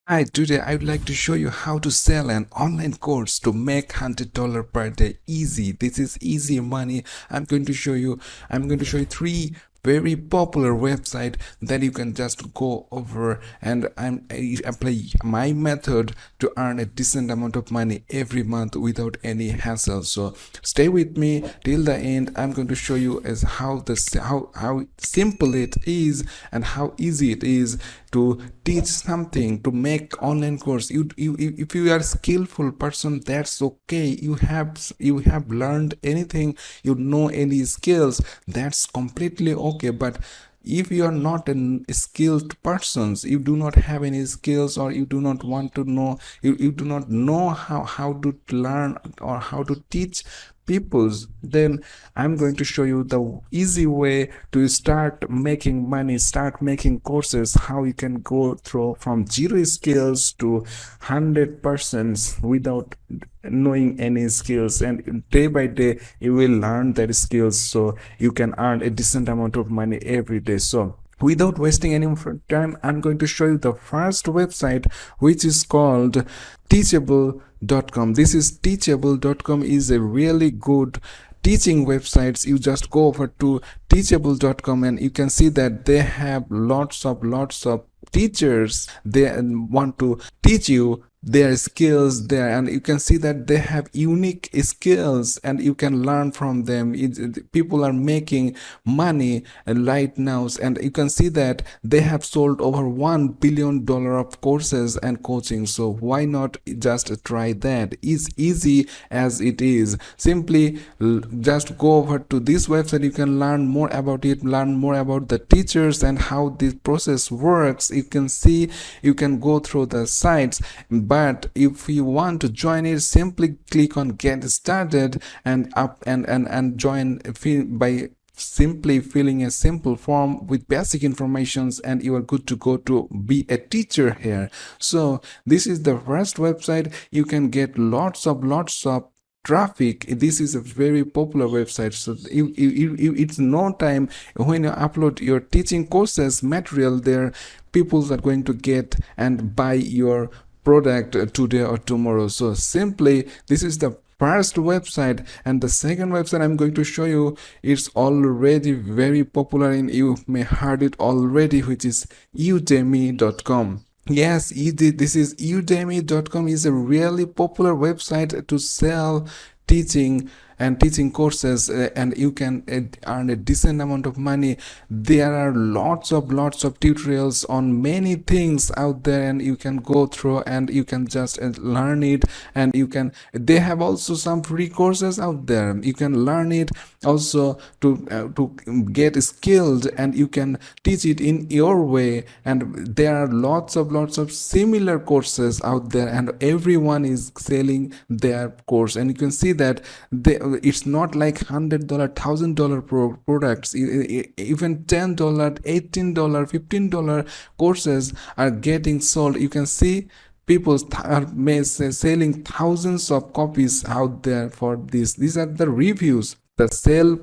Hi, today I would like to show you how to sell an online course to make $100 per day easy. This is easy money. I'm going to show you three very popular website that you can just go over, and I apply my method to earn a decent amount of money every month without any hassle. So stay with me till the end. I'm going to show you as how simple it is and how easy it is to teach something, to make online course. If you are a skillful person, that's okay. You have learned anything, you know any skills, that's completely okay. But if you are not a skilled persons, you do not have any skills, or you do not want to know, you do not know how to learn or how to teach peoples, then I'm going to show you the easy way to start making money, start making courses, how you can go through from zero skills to 100% without knowing any skills, and day by day you will learn that skills so you can earn a decent amount of money every day. So without wasting any more time, I'm going to show you the first website, which is called Teachable.com. This is Teachable.com is a really good teaching websites. You just go over to Teachable.com and you can see that they have lots of teachers. They want to teach you their skills there, and you can see that they have unique skills and you can learn from them. People are making money right now, and you can see that they have sold over $1 billion of courses and coaching. So why not just try that? It's easy as it is. Simply just go over to this website. You can learn more about it, learn more about the teachers and how this process works. You can see, you can go through the sites. But if you want to join it, simply click on get started and join by simply filling a simple form with basic informations, and you are good to go to be a teacher here. So this is the first website. You can get lots of traffic. This is a very popular website. So it's no time when you upload your teaching courses material there, people are going to get and buy your product today or tomorrow. So simply, this is the first website. And the second website I'm going to show you is already very popular, and you may heard it already, which is Udemy.com. Yes, this is Udemy.com is a really popular website to sell teaching and teaching courses, and you can earn a decent amount of money. There are lots of tutorials on many things out there, and you can go through and you can just learn it. And they have also some free courses out there. You can learn it also to get skilled, and you can teach it in your way. And there are lots of similar courses out there, and everyone is selling their course. And you can see that it's not like $100, $1,000 products. Even $10, $18, $15 courses are getting sold. You can see people are selling thousands of copies out there for this. These are the reviews. The sale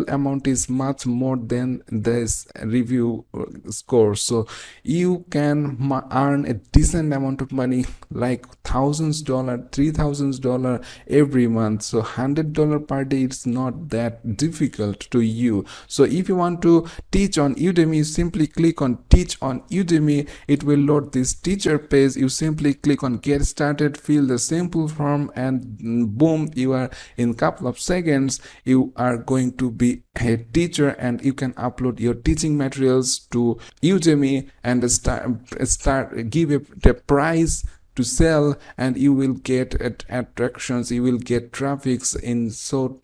amount is much more than this review score. So you can earn a decent amount of money, like $1,000, $3,000 every month. So $100 per day, it's not that difficult to you. So if you want to teach on Udemy, simply click on teach on Udemy. It will load this teacher page. You simply click on get started, fill the simple form, and boom, you are in couple of seconds you are going to be a teacher, and you can upload your teaching materials to Udemy and start give the price to sell, and you will get attractions, you will get traffics in so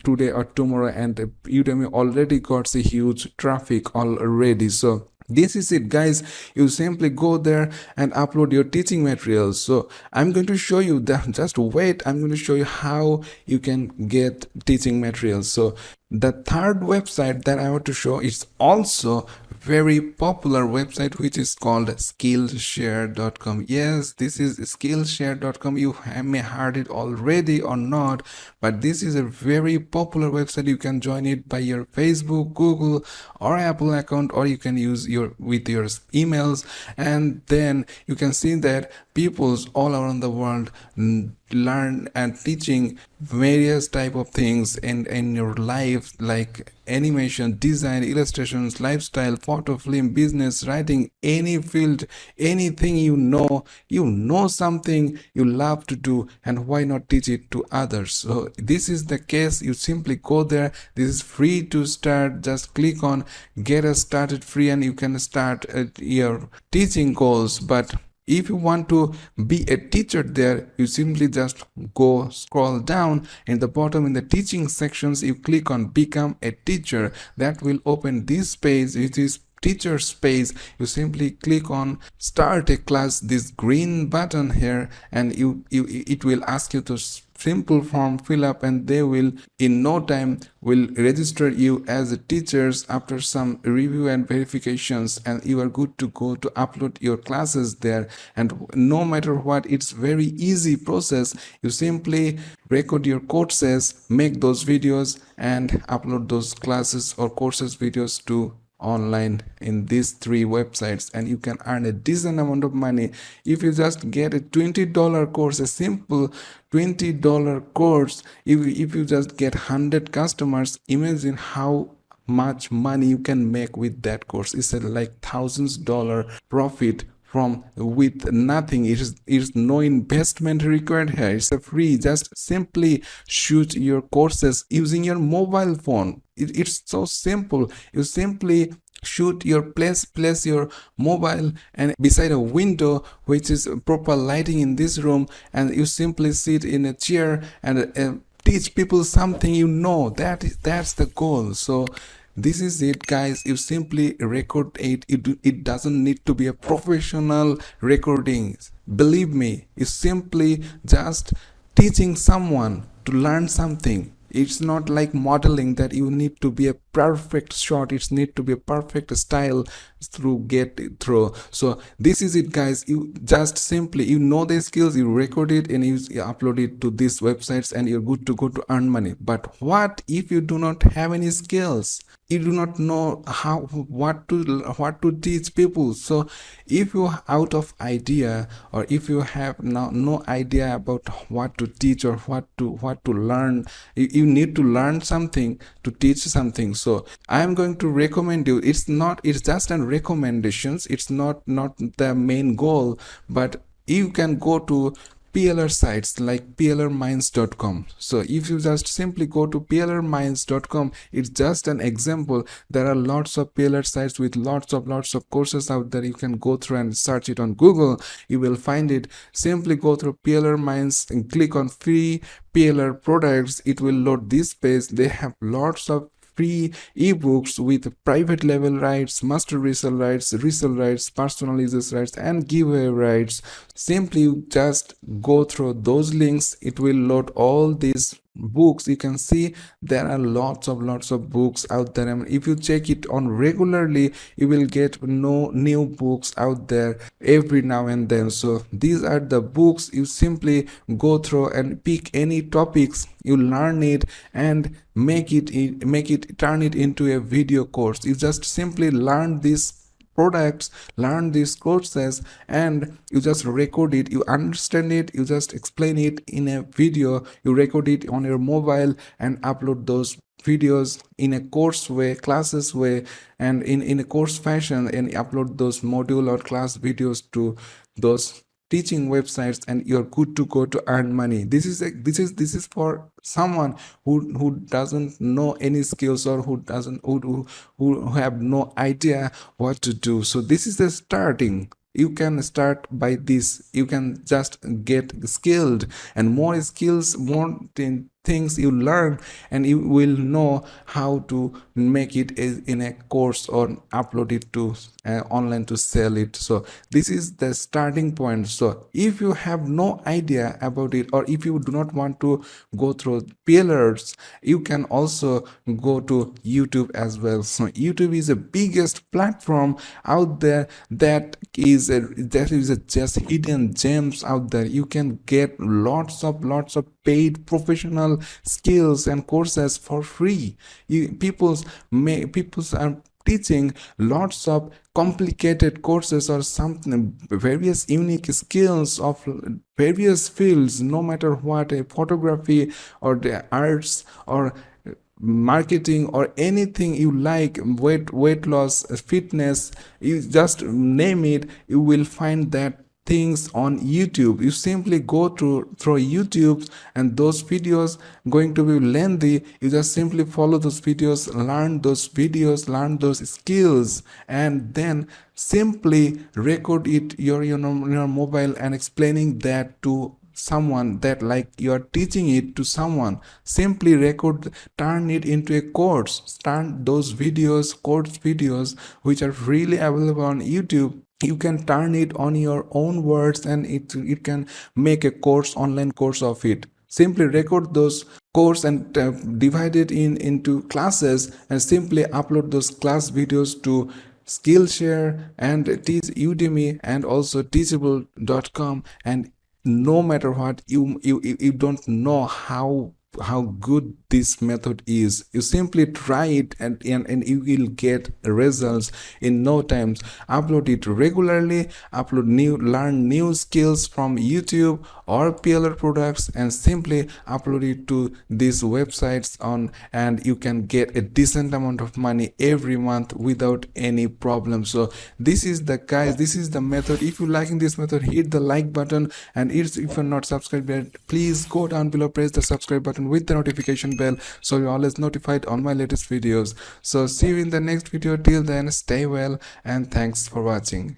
today or tomorrow. And Udemy already got a huge traffic already. So this is it, guys. You simply go there and upload your teaching materials. So I'm going to show you that. Just wait, I'm going to show you how you can get teaching materials. So The third website that I want to show is also very popular website, which is called Skillshare.com. Yes, this is Skillshare.com. You may heard it already or not, but this is a very popular website. You can join it by your Facebook, Google, or Apple account, or you can use your emails, and then you can see that peoples all around the world learn and teaching various type of things in your life, like animation, design, illustrations, lifestyle, photo, film, business, writing, any field, anything you know something you love to do, and why not teach it to others? So this is the case. You simply go there. This is free to start. Just click on get us started free, and you can start your teaching goals. But if you want to be a teacher there, you simply just go scroll down in the bottom in the teaching sections. You click on become a teacher. That will open this page. It is teacher space. You simply click on start a class, this green button here, and it will ask you to simple form fill up, and they will in no time will register you as a teachers after some review and verifications, and you are good to go to upload your classes there. And no matter what, it's very easy process. You simply record your courses, make those videos, and upload those classes or courses videos to online in these three websites, and you can earn a decent amount of money. If you just get a $20 course, a simple $20 course, if you just get 100 customers, imagine how much money you can make with that course. It's like $thousands profit from with nothing. It is no investment required here. It's a free. Just simply shoot your courses using your mobile phone. It's so simple. You simply shoot your place your mobile and beside a window, which is proper lighting in this room, and you simply sit in a chair and teach people something. That's the goal. So this is it, guys. You simply record it. It doesn't need to be a professional recording. Believe me, it's simply just teaching someone to learn something. It's not like modeling that you need to be a perfect shot. It need to be a perfect style through get through. So this is it, guys. You just simply the skills, you record it, and you upload it to these websites, and you're good to go to earn money. But what if you do not have any skills? You do not know what to teach people. So if you out of idea, or if you have now no idea about what to teach or what to learn, you need to learn something to teach something. So I'm going to recommend you. It's just an recommendations. It's not the main goal, but you can go to PLR sites like plrminds.com. So if you just simply go to plrminds.com, it's just an example. There are lots of PLR sites with lots of courses out there. You can go through and search it on Google. You will find it. Simply go through PLR Minds and click on free PLR products. It will load this page. They have lots of free ebooks with private level rights, master resale rights, personal users rights, and giveaway rights. Simply just go through those links. It will load all these books. You can see there are lots of books out there, and if you check it on regularly, you will get no new books out there every now and then. So these are the books. You simply go through and pick any topics, you learn it, and turn it into a video course. You just simply learn these products, learn these courses, and you just record it. You understand it, you just explain it in a video. You record it on your mobile and upload those videos in a course way, classes way, and in a course fashion, and upload those module or class videos to those teaching websites, and you're good to go to earn money. This is for someone who doesn't know any skills, or who have no idea what to do. So this is the starting. You can start by this. You can just get skilled, and more skills, more things you learn, and you will know how to make it in a course or upload it to online to sell it. So this is the starting point. So if you have no idea about it, or if you do not want to go through pillars, you can also go to YouTube as well. So YouTube is the biggest platform out there that is just hidden gems out there. You can get lots of paid professional skills and courses for free. People's are teaching lots of complicated courses or something, various unique skills of various fields, no matter what, a photography or the arts or marketing or anything you like, weight loss, fitness, you just name it, you will find that things on YouTube. You simply go through YouTube, and those videos going to be lengthy. You just simply follow those videos, learn those skills, and then simply record it your mobile and explaining that to someone, that like you are teaching it to someone. Simply record, turn it into a course, turn those course videos which are freely available on YouTube. You can turn it on your own words, and it can make a online course of it. Simply record those course and divide it into classes, and simply upload those class videos to Skillshare and teach Udemy and also teachable.com. And no matter what, you don't know how good this method is. You simply try it, and you will get results in no time. Upload it regularly, learn new skills from YouTube or PLR products, and simply upload it to these websites and you can get a decent amount of money every month without any problem. So this is the method. If you liking this method, hit the like button, and if you're not subscribed yet, please go down below, press the subscribe button with the notification bell, so you're always notified on my latest videos. So see you in the next video. Till then, stay well, and thanks for watching.